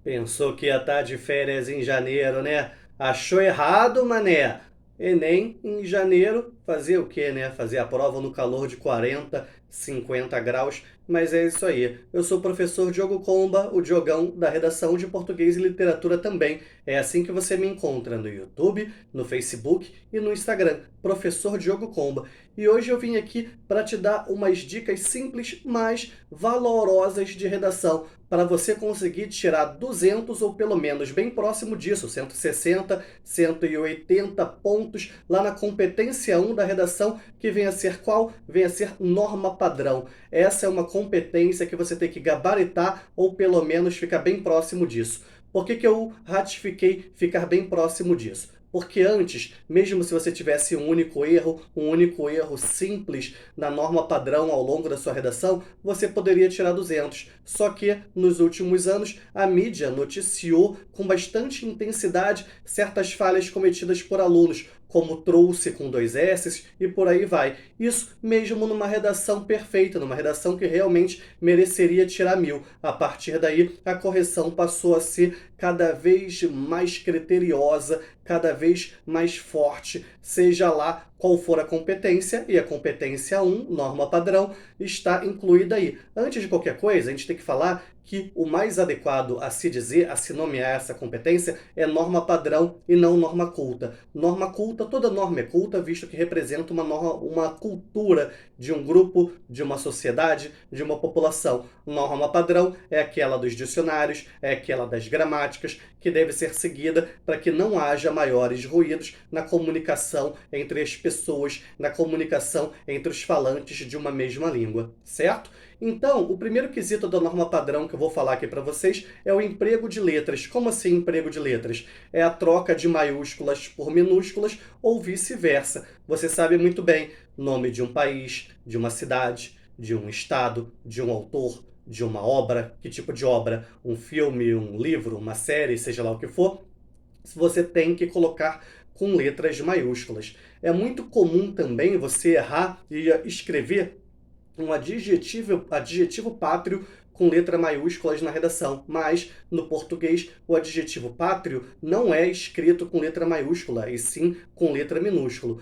Pensou que ia estar de férias em janeiro, né? Achou errado, mané. Enem em janeiro, fazer o quê, né? Fazer a prova no calor de 40, 50 graus. Mas é isso aí. Eu sou o professor Diogo Comba, o Diogão da redação de Português e Literatura também. É assim que você me encontra no YouTube, no Facebook e no Instagram, Professor Diogo Comba. E hoje eu vim aqui para te dar umas dicas simples, mas valorosas de redação para você conseguir tirar 200 ou pelo menos bem próximo disso, 160, 180 pontos lá na competência 1 da redação, que vem a ser qual? Vem a ser norma padrão. Essa é uma competência que você tem que gabaritar ou pelo menos ficar bem próximo disso. Por que eu ratifiquei ficar bem próximo disso? Porque antes, mesmo se você tivesse um único erro simples na norma padrão ao longo da sua redação, você poderia tirar 200. Só que, nos últimos anos, a mídia noticiou com bastante intensidade certas falhas cometidas por alunos, como trouxe com 2 S's e por aí vai. Isso mesmo numa redação perfeita, numa redação que realmente mereceria tirar 1000. A partir daí, a correção passou a ser cada vez mais criteriosa, cada vez mais forte, seja lá qual for a competência, e a competência 1, norma padrão, está incluída aí. Antes de qualquer coisa, a gente tem que falar que o mais adequado a se dizer, a se nomear essa competência, é norma padrão e não norma culta. Norma culta, toda norma é culta, visto que representa uma cultura de um grupo, de uma sociedade, de uma população. Norma padrão é aquela dos dicionários, é aquela das gramáticas, que deve ser seguida para que não haja maiores ruídos na comunicação entre as pessoas, na comunicação entre os falantes de uma mesma língua, certo? Então, o primeiro quesito da norma padrão que eu vou falar aqui para vocês é o emprego de letras. Como assim emprego de letras? É a troca de maiúsculas por minúsculas ou vice-versa. Você sabe muito bem, nome de um país, de uma cidade, de um estado, de um autor, de uma obra, que tipo de obra? Um filme, um livro, uma série, seja lá o que for, você tem que colocar com letras maiúsculas. É muito comum também você errar e escrever um adjetivo pátrio com letra maiúsculas na redação, mas no português o adjetivo pátrio não é escrito com letra maiúscula, e sim com letra minúscula.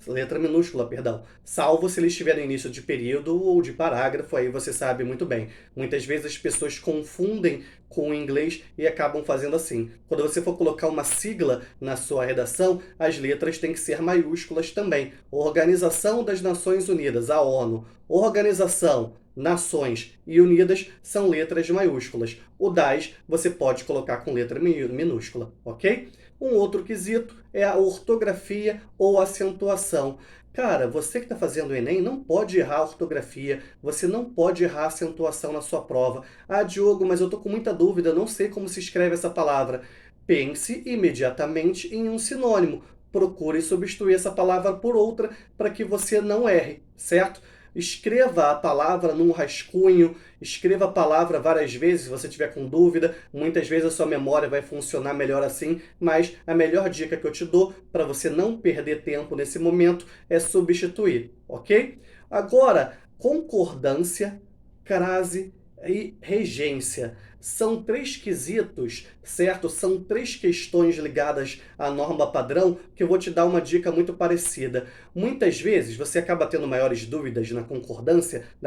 Letra minúscula, perdão. Salvo se ele estiver no início de período ou de parágrafo, aí você sabe muito bem. Muitas vezes as pessoas confundem com o inglês e acabam fazendo assim. Quando você for colocar uma sigla na sua redação, as letras têm que ser maiúsculas também. Organização das Nações Unidas, a ONU. Organização, Nações e Unidas são letras maiúsculas. O das você pode colocar com letra minúscula, ok? Um outro quesito é a ortografia ou acentuação. Cara, você que está fazendo o Enem não pode errar a ortografia, você não pode errar a acentuação na sua prova. Ah, Diogo, mas eu estou com muita dúvida, não sei como se escreve essa palavra. Pense imediatamente em um sinônimo. Procure substituir essa palavra por outra para que você não erre, certo? Escreva a palavra num rascunho, escreva a palavra várias vezes se você tiver com dúvida. Muitas vezes a sua memória vai funcionar melhor assim, mas a melhor dica que eu te dou para você não perder tempo nesse momento é substituir, ok? Agora, concordância, crase e regência. São 3 quesitos, certo? São 3 questões ligadas à norma padrão que eu vou te dar uma dica muito parecida. Muitas vezes você acaba tendo maiores dúvidas na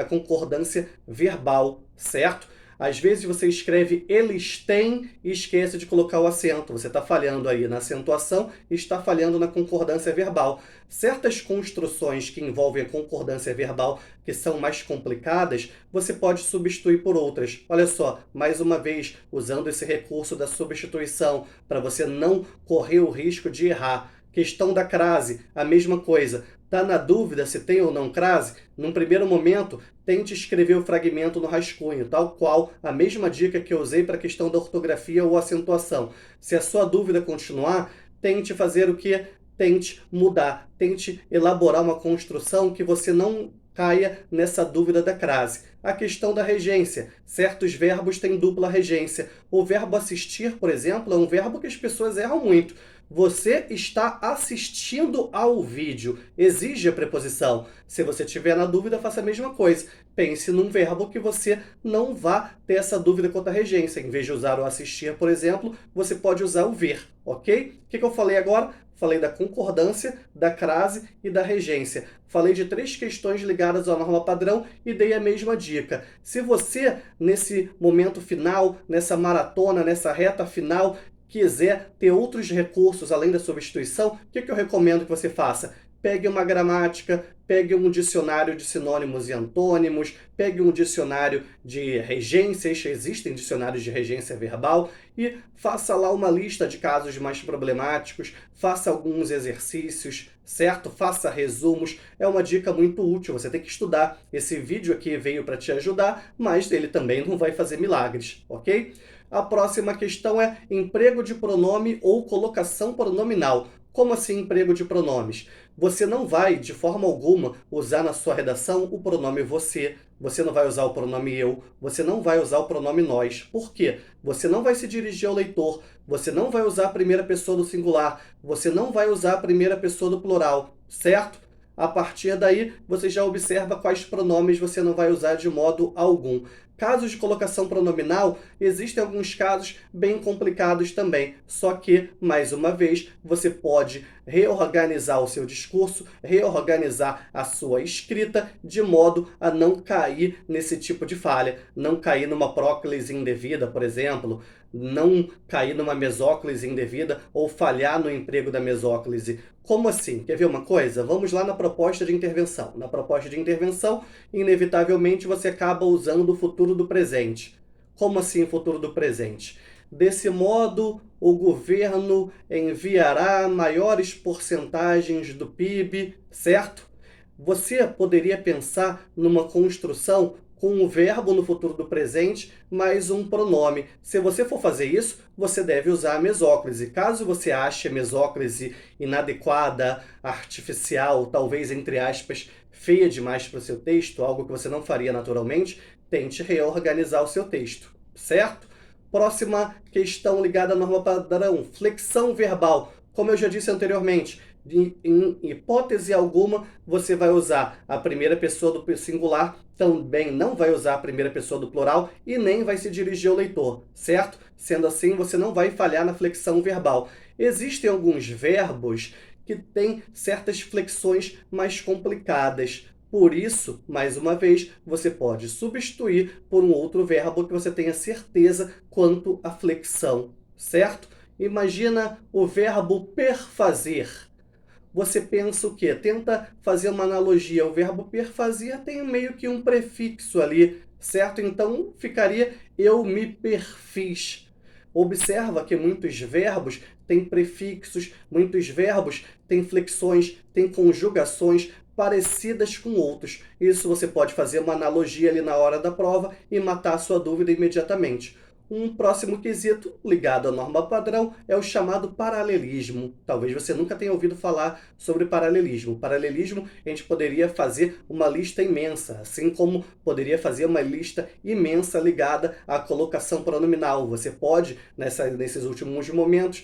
concordância verbal, certo? Às vezes você escreve eles têm e esquece de colocar o acento. Você está falhando aí na acentuação e está falhando na concordância verbal. Certas construções que envolvem a concordância verbal, que são mais complicadas, você pode substituir por outras. Olha só, mais uma vez, usando esse recurso da substituição, para você não correr o risco de errar. Questão da crase, a mesma coisa. Está na dúvida se tem ou não crase? Num primeiro momento, tente escrever o fragmento no rascunho, tal qual a mesma dica que eu usei para a questão da ortografia ou acentuação. Se a sua dúvida continuar, tente fazer o que? Tente mudar, tente elaborar uma construção que você não caia nessa dúvida da crase. A questão da regência. Certos verbos têm dupla regência. O verbo assistir, por exemplo, é um verbo que as pessoas erram muito. Você está assistindo ao vídeo. Exige a preposição. Se você tiver na dúvida, faça a mesma coisa. Pense num verbo que você não vá ter essa dúvida quanto à regência. Em vez de usar o assistir, por exemplo, você pode usar o ver, ok? O que eu falei agora? Falei da concordância, da crase e da regência. Falei de 3 questões ligadas à norma padrão e dei a mesma dica. Se você, nesse momento final, nessa maratona, nessa reta final, quiser ter outros recursos além da substituição, o que eu recomendo que você faça? Pegue uma gramática, pegue um dicionário de sinônimos e antônimos, pegue um dicionário de regências, existem dicionários de regência verbal, e faça lá uma lista de casos mais problemáticos, faça alguns exercícios, certo? Faça resumos, é uma dica muito útil, você tem que estudar. Esse vídeo aqui veio para te ajudar, mas ele também não vai fazer milagres, ok? A próxima questão é emprego de pronome ou colocação pronominal. Como assim emprego de pronomes? Você não vai, de forma alguma, usar na sua redação o pronome você, você não vai usar o pronome eu, você não vai usar o pronome nós. Por quê? Você não vai se dirigir ao leitor, você não vai usar a primeira pessoa do singular, você não vai usar a primeira pessoa do plural, certo? A partir daí, você já observa quais pronomes você não vai usar de modo algum. Casos de colocação pronominal, existem alguns casos bem complicados também. Só que, mais uma vez, você pode reorganizar o seu discurso, reorganizar a sua escrita, de modo a não cair nesse tipo de falha. Não cair numa próclise indevida, por exemplo, não cair numa mesóclise indevida ou falhar no emprego da mesóclise. Como assim? Quer ver uma coisa? Vamos lá na proposta de intervenção. Na proposta de intervenção, inevitavelmente você acaba usando o futuro do presente. Como assim futuro do presente? Desse modo, o governo enviará maiores porcentagens do PIB, certo? Você poderia pensar numa construção com um verbo no futuro do presente, mais um pronome. Se você for fazer isso, você deve usar a mesóclise. Caso você ache a mesóclise inadequada, artificial, talvez, entre aspas, feia demais para o seu texto, algo que você não faria naturalmente, tente reorganizar o seu texto, certo? Próxima questão ligada à norma padrão, flexão verbal. Como eu já disse anteriormente, em hipótese alguma, você vai usar a primeira pessoa do singular, também não vai usar a primeira pessoa do plural e nem vai se dirigir ao leitor, certo? Sendo assim, você não vai falhar na flexão verbal. Existem alguns verbos que têm certas flexões mais complicadas. Por isso, mais uma vez, você pode substituir por um outro verbo que você tenha certeza quanto à flexão, certo? Imagina o verbo perfazer. Você pensa o quê? Tenta fazer uma analogia. O verbo perfazer tem meio que um prefixo ali, certo? Então ficaria eu me perfiz. Observa que muitos verbos têm prefixos, muitos verbos têm flexões, têm conjugações parecidas com outros. Isso você pode fazer uma analogia ali na hora da prova e matar a sua dúvida imediatamente. Um próximo quesito ligado à norma padrão é o chamado paralelismo. Talvez você nunca tenha ouvido falar sobre paralelismo. Paralelismo, a gente poderia fazer uma lista imensa, assim como poderia fazer uma lista imensa ligada à colocação pronominal. Você pode, nesses últimos momentos,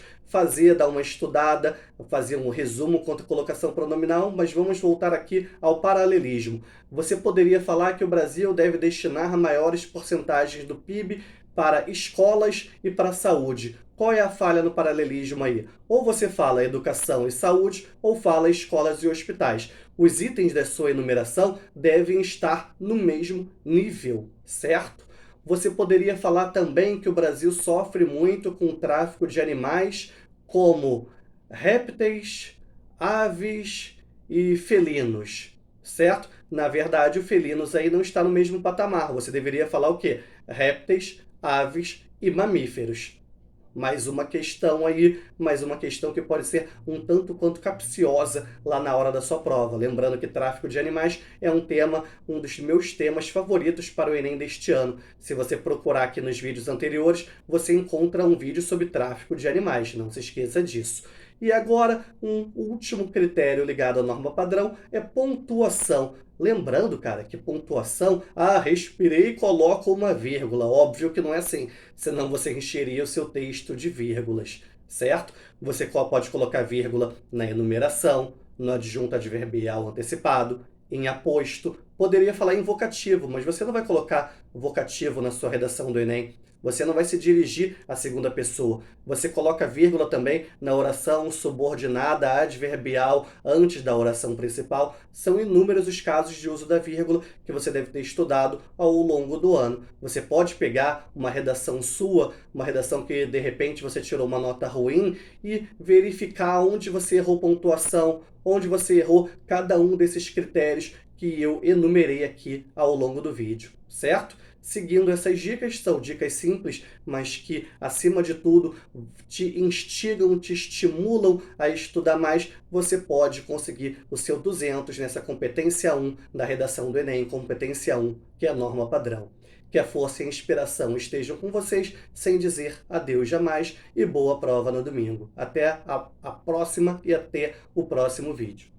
dar uma estudada, fazer um resumo quanto à colocação pronominal, mas vamos voltar aqui ao paralelismo. Você poderia falar que o Brasil deve destinar maiores porcentagens do PIB para escolas e para a saúde. Qual é a falha no paralelismo aí? Ou você fala educação e saúde, ou fala escolas e hospitais. Os itens da sua enumeração devem estar no mesmo nível, certo? Você poderia falar também que o Brasil sofre muito com o tráfico de animais como répteis, aves e felinos, certo? Na verdade, o felinos aí não está no mesmo patamar. Você deveria falar o quê? Répteis, aves e mamíferos. Mais uma questão aí, mais uma questão que pode ser um tanto quanto capciosa lá na hora da sua prova. Lembrando que tráfico de animais é um dos meus temas favoritos para o Enem deste ano. Se você procurar aqui nos vídeos anteriores, você encontra um vídeo sobre tráfico de animais, não se esqueça disso. E agora, um último critério ligado à norma padrão é pontuação. Lembrando, cara, que pontuação, respirei e coloco uma vírgula. Óbvio que não é assim, senão você encheria o seu texto de vírgulas. certo? Você pode colocar vírgula na enumeração, no adjunto adverbial antecipado, em aposto. Poderia falar em vocativo, mas você não vai colocar vocativo na sua redação do Enem. Você não vai se dirigir à segunda pessoa. Você coloca vírgula também na oração subordinada adverbial antes da oração principal. São inúmeros os casos de uso da vírgula que você deve ter estudado ao longo do ano. Você pode pegar uma redação sua, uma redação que de repente você tirou uma nota ruim e verificar onde você errou pontuação, onde você errou cada um desses critérios que eu enumerei aqui ao longo do vídeo, certo? Seguindo essas dicas, são dicas simples, mas que, acima de tudo, te instigam, te estimulam a estudar mais, você pode conseguir o seu 200 nessa competência 1 da redação do Enem, competência 1, que é a norma padrão. Que a força e a inspiração estejam com vocês, sem dizer adeus jamais, e boa prova no domingo. Até a próxima e até o próximo vídeo.